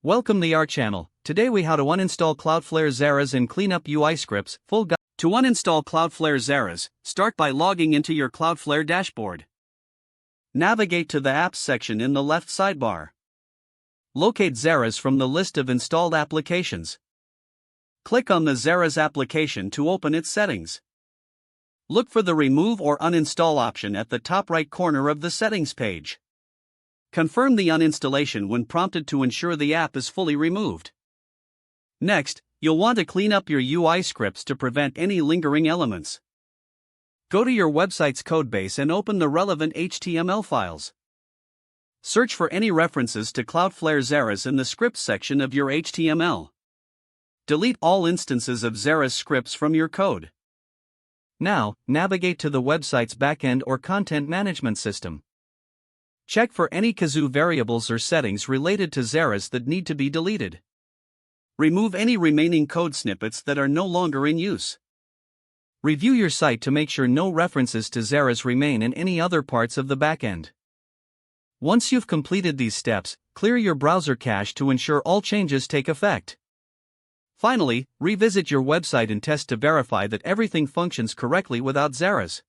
Welcome to our channel. Today we how to uninstall Cloudflare Zaraz and clean up UI scripts. Full guide. To uninstall Cloudflare Zaraz, start by logging into your Cloudflare dashboard. Navigate to the Apps section in the left sidebar. Locate Zaraz from the list of installed applications. Click on the Zaraz application to open its settings. Look for the Remove or Uninstall option at the top right corner of the settings page. Confirm the uninstallation when prompted to ensure the app is fully removed. Next, you'll want to clean up your UI scripts to prevent any lingering elements. Go to your website's codebase and open the relevant HTML files. Search for any references to Cloudflare Zaraz in the scripts section of your HTML. Delete all instances of Zaraz scripts from your code. Now, navigate to the website's backend or content management system. Check for any kazoo variables or settings related to Zaraz that need to be deleted. Remove any remaining code snippets that are no longer in use. Review your site to make sure no references to Zaraz remain in any other parts of the backend. Once you've completed these steps, clear your browser cache to ensure all changes take effect. Finally, revisit your website and test to verify that everything functions correctly without Zaraz.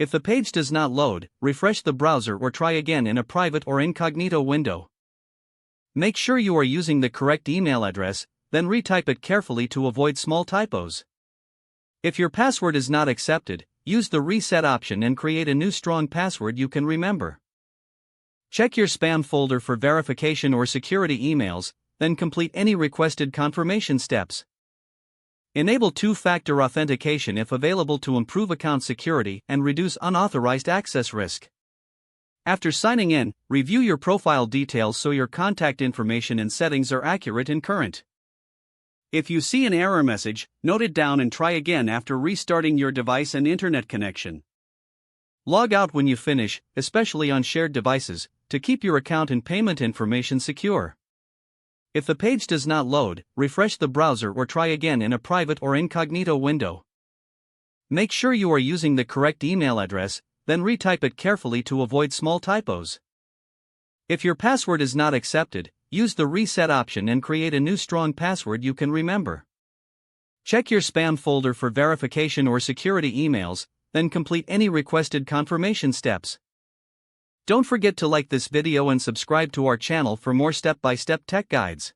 If the page does not load, refresh the browser or try again in a private or incognito window. Make sure you are using the correct email address, then retype it carefully to avoid small typos. If your password is not accepted, use the reset option and create a new strong password you can remember. Check your spam folder for verification or security emails, then complete any requested confirmation steps. Enable two-factor authentication if available to improve account security and reduce unauthorized access risk. After signing in, review your profile details so your contact information and settings are accurate and current. If you see an error message, note it down and try again after restarting your device and internet connection. Log out when you finish, especially on shared devices, to keep your account and payment information secure. If the page does not load, refresh the browser or try again in a private or incognito window. Make sure you are using the correct email address, then retype it carefully to avoid small typos. If your password is not accepted, use the reset option and create a new strong password you can remember. Check your spam folder for verification or security emails, then complete any requested confirmation steps. Don't forget to like this video and subscribe to our channel for more step-by-step tech guides.